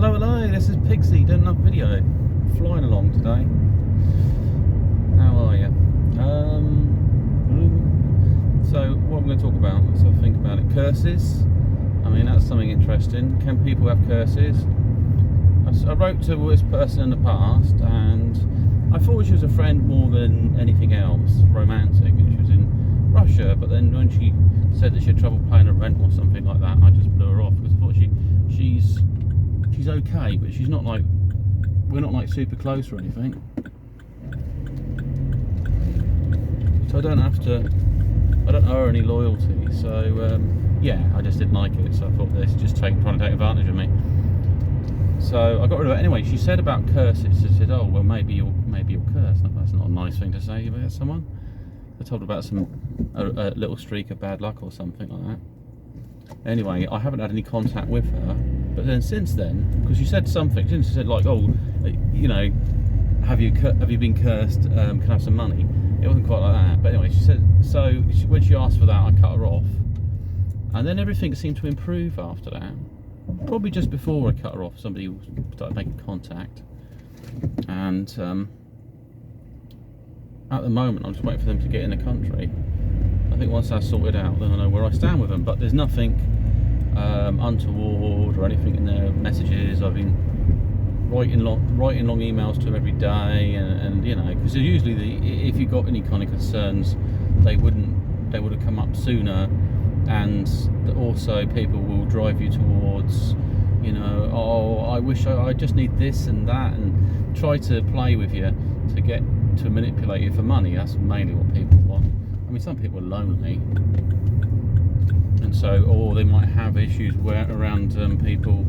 Hello, hello, this is Pixie doing another video. Flying along today. How are you? So what I'm going to talk about, let's have a think about it. Curses. I mean, that's something interesting. Can people have curses? I wrote to this person in the past and I thought she was a friend more than anything else, romantic, and she was in Russia, but then when she said that she had trouble paying her rent or something like that, I just blew her off because I thought she's okay, but she's not like, we're not like super close or anything. So I don't owe her any loyalty. So yeah, I just didn't like it. So I thought this just trying to take advantage of me. So I got rid of it anyway. She said about curses. She said, "Oh well, maybe you're cursed." That's not a nice thing to say about someone. I told her about a little streak of bad luck or something like that. Anyway, I haven't had any contact with her, but then since then, because she said something, she said like, "Oh, you know, have you been cursed? Can I have some money?" It wasn't quite like that, but anyway, she said. So when she asked for that, I cut her off, and then everything seemed to improve after that. Probably just before I cut her off, somebody started making contact, and at the moment, I'm just waiting for them to get in the country. I think once that's sorted out, then I know where I stand with them. But there's nothing untoward or anything in their messages. I've been writing long emails to them every day, and you know, because usually if you got any kind of concerns, they would have come up sooner. And also people will drive you towards, you know, oh, I wish I just need this and that, and try to play with you to manipulate you for money. That's mainly what people want. I mean, some people are lonely, and so, or they might have issues around people,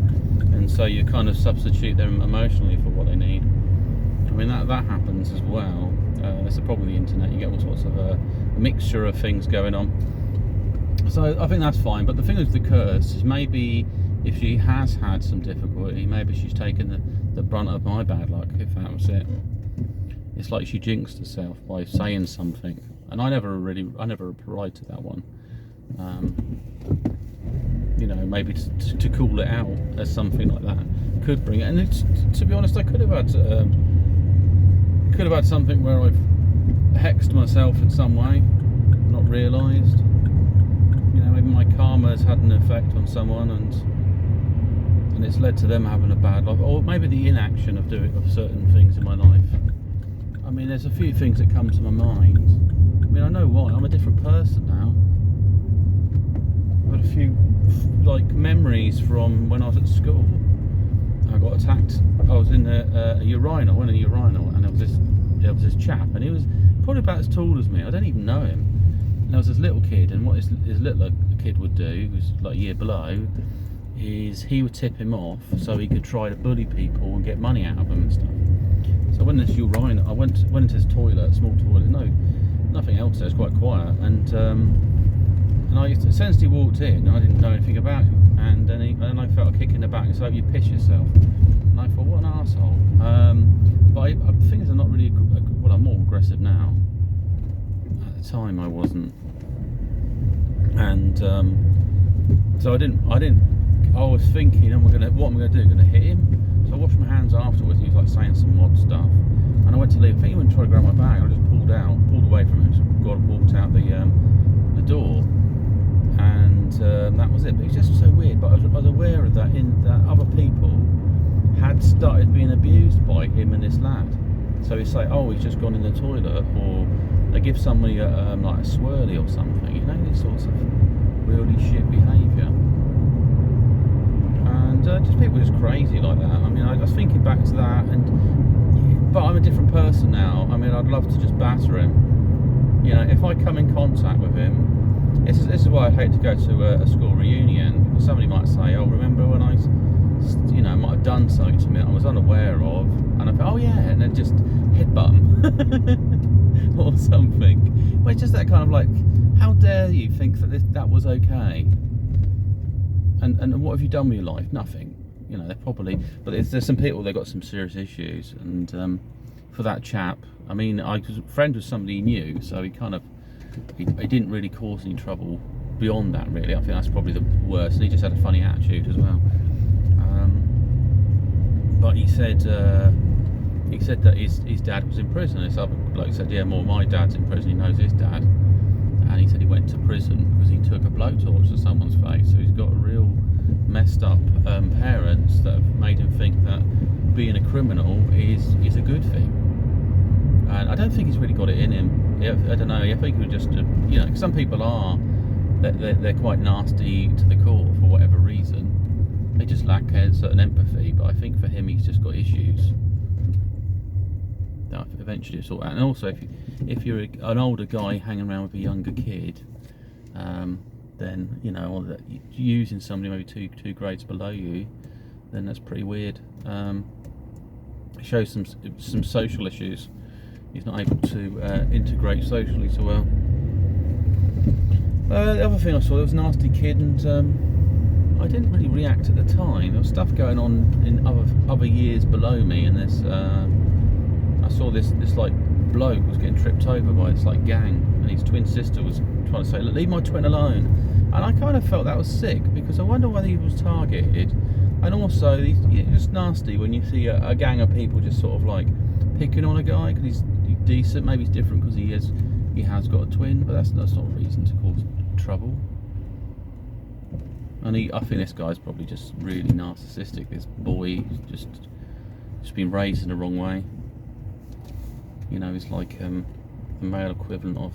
and so you kind of substitute them emotionally for what they need. I mean, that happens as well. That's the problem with the internet. You get all sorts of a mixture of things going on. So I think that's fine, but the thing with the curse is maybe if she has had some difficulty, maybe she's taken the brunt of my bad luck, if that was it. It's like she jinxed herself by saying something, and I never replied to that one. You know, maybe to call it out as something like that could bring it. And it's, to be honest, I could have had something where I've hexed myself in some way, not realised. You know, maybe my karma has had an effect on someone, and it's led to them having a bad life, or maybe the inaction of certain things in my life. I mean, there's a few things that come to my mind. I mean, I know why. I'm a different person now. I've had a few like memories from when I was at school. I got attacked. I was in a urinal, and there was this chap, and he was probably about as tall as me. I don't even know him. And there was this little kid, and what his little kid would do, who's like a year below, is he would tip him off so he could try to bully people and get money out of them and stuff. So I went into this urinal. I went into this toilet, small toilet. Nothing else there. It's quite quiet, and I sensibly walked in, and I didn't know anything about him. And then I felt a kick in the back. It's like, you piss yourself. And I thought, what an arsehole. But things are not really. Well, I'm more aggressive now. At the time, I wasn't. And so I didn't. I was thinking, what am I going to do? Going to hit him? So I washed my hands afterwards, and he was like saying some odd stuff. And I went to leave. I think he went to try to grab my bag. I just pulled away from him, just walked out the door, and that was it. But it's just so weird. But I was aware of that that other people had started being abused by him and this lad. So it's like, oh, he's just gone in the toilet, or they give somebody like a swirly or something. You know, these sorts of really shit behaviour. And just people just crazy like that. I mean, I was thinking back to that, but I'm a different person now. I mean, I'd love to just batter him. You know, if I come in contact with him, this is why I hate to go to a school reunion, because somebody might say, oh, remember when I, you know, might have done something to me that I was unaware of, and I thought, oh yeah, and then just headbutt him or something. But it's just that kind of like, how dare you think that was okay? And what have you done with your life? Nothing. You know, they're probably, but there's some people, they've got some serious issues, and for that chap, I mean, I was a friend with somebody he knew, so he didn't really cause any trouble beyond that, really. I think that's probably the worst, and he just had a funny attitude as well. said that his dad was in prison. This other bloke said, yeah, more my dad's in prison, he knows his dad. And he said he went to prison because he took a blowtorch to someone's face. So he's got a real messed up parents that have made him think that being a criminal is a good thing. And I don't think he's really got it in him. I don't know, I think he was just, you know, some people are, they're quite nasty to the core for whatever reason. They just lack a certain empathy, but I think for him he's just got issues that eventually sort out. And also, if you're an older guy hanging around with a younger kid, then, you know, or using somebody maybe two grades below you, then that's pretty weird. It shows some social issues. He's not able to integrate socially so well. The other thing I saw, there was a nasty kid, and I didn't really react at the time. There was stuff going on in other years below me, and I saw this like bloke was getting tripped over by this like gang, and his twin sister was trying to say, "Look, leave my twin alone." And I kind of felt that was sick, because I wonder whether he was targeted. And also, it's just nasty when you see a gang of people just sort of like picking on a guy because he's decent. Maybe it's different because he has got a twin, but that's not a reason to cause trouble. And I think this guy's probably just really narcissistic. This boy just been raised in the wrong way. You know, he's like the male equivalent of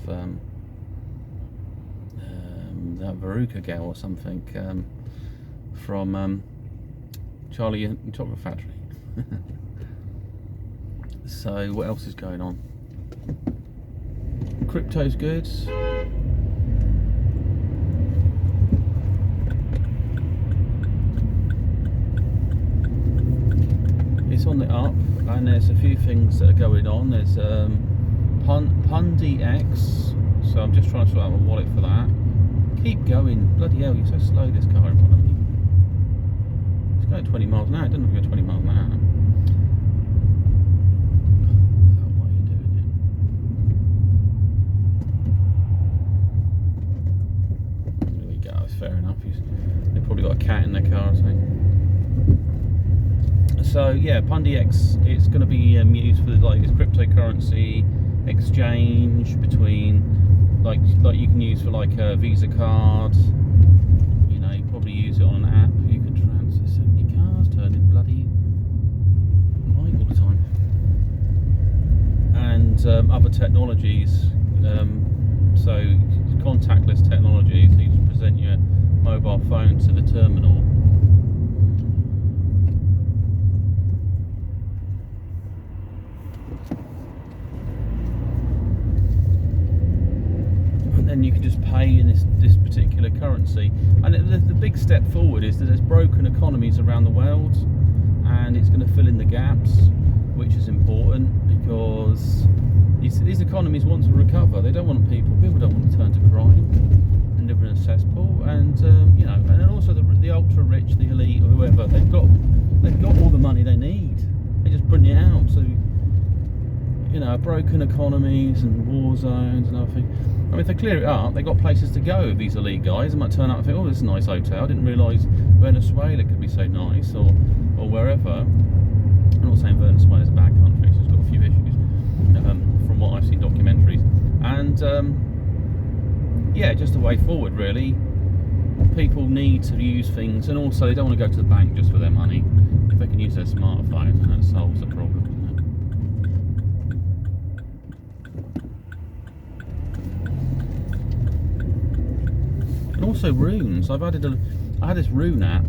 that Veruca girl or something from Charlie and the Chocolate Factory. So what else is going on? Crypto's good. It's on the up, and there's a few things that are going on. There's Pundi X, so I'm just trying to sort out my wallet for that. Keep going, bloody hell, you're so slow, this car in front of me. It's going 20 miles an hour, it doesn't go 20 miles an hour. What are you doing here? There we go, it's fair enough. They've probably got a cat in their car or something. So yeah, Pundi X, it's going to be used for like this cryptocurrency exchange between, like you can use for like a Visa card. You know, you probably use it on an app. You can transfer so many cars turning bloody white all the time. And other technologies. So contactless technology. So you just present your mobile phone to the terminal. Then you can just pay in this particular currency. And the big step forward is that there's broken economies around the world, and it's going to fill in the gaps, which is important, because these economies want to recover. They don't want people don't want to turn to crime and live in a cesspool. And you know, and then also the ultra rich, the elite, or whoever, they've got all the money they need. They just bring it out. So, you know, broken economies and war zones and everything. I mean, if they clear it up, they've got places to go. These elite guys, they might turn up and think, "Oh, this is a nice hotel. I didn't realise Venezuela could be so nice," or wherever. I'm not saying Venezuela's a bad country; it's just got a few issues from what I've seen documentaries. And yeah, just a way forward, really. People need to use things, and also they don't want to go to the bank just for their money. If they can use their smartphone, then that solves the problem. And also runes. I had this rune app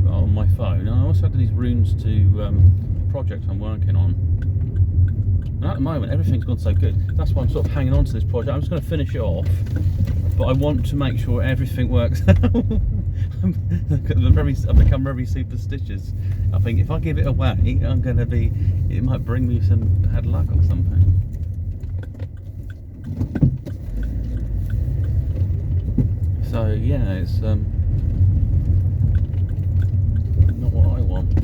on my phone, and I also had these runes to a project I'm working on. And at the moment, everything's gone so good. That's why I'm sort of hanging on to this project. I'm just going to finish it off, but I want to make sure everything works out. I've become very superstitious. I think if I give it away, it might bring me some bad luck or something. So yeah, it's not what I want.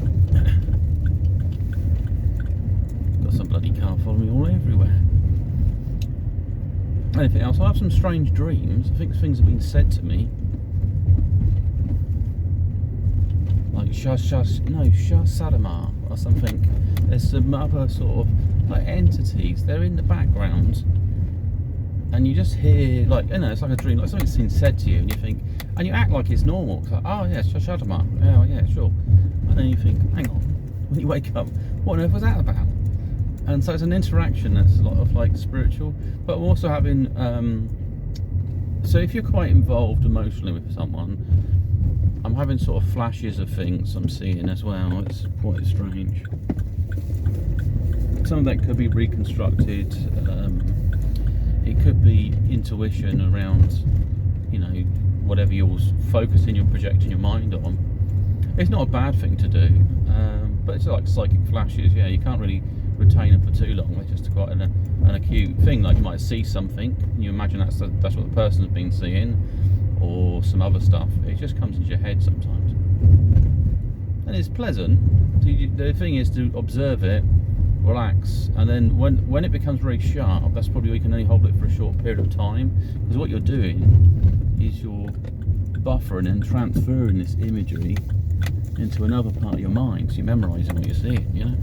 Got some bloody car following me all everywhere. Anything else? I have some strange dreams. I think things have been said to me. Like like Shah-Sadamar or something. There's some other sort of like entities. They're in the background, and you just hear like, you know, it's like a dream, like something's been said to you, and you think, and you act like it's normal. It's like, oh yeah, Shah-Sadamar. Oh yeah, sure. And then you think, hang on. When you wake up, what on earth was that about? And so it's an interaction that's a lot of like spiritual, but I'm also having. So if you're quite involved emotionally with someone, I'm having sort of flashes of things I'm seeing as well. It's quite strange. Some of that could be reconstructed. It could be intuition around, you know, whatever you're focusing, you're projecting your mind on. It's not a bad thing to do, but it's like psychic flashes. Yeah, you can't really retain them for too long. It's just quite an acute thing. Like you might see something, and you imagine that's what the person's been seeing, or some other stuff. It just comes into your head sometimes, and it's pleasant. The thing is to observe it, relax, and then when it becomes very sharp, that's probably where you can only hold it for a short period of time, because what you're doing is you're buffering and transferring this imagery into another part of your mind, so you're memorising what you're seeing, you know.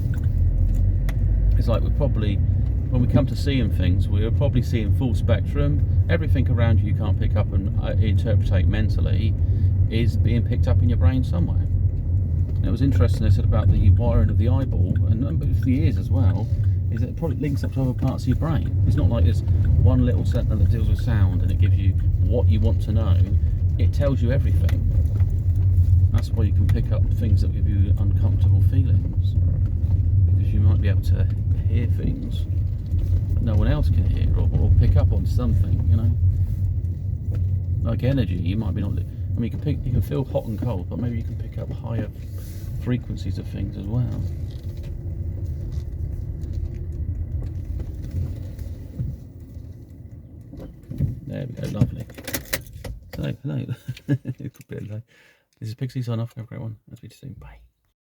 It's like when we come to seeing things, we're probably seeing full spectrum. Everything around you can't pick up and interpretate mentally is being picked up in your brain somewhere. And it was interesting, they said about the wiring of the eyeball, and for the ears as well, is that it probably links up to other parts of your brain. It's not like there's one little sentinel that deals with sound and it gives you what you want to know. It tells you everything. That's why you can pick up things that give you uncomfortable feelings, because you might be able to hear things that no one else can hear, or pick up on something, you know. Like energy, you might be not. I mean, you can feel hot and cold, but maybe you can pick up higher frequencies of things as well. There we go, lovely. So, hello. This is Pixie, sign off. Have a great one. I'll speak to you soon. Bye.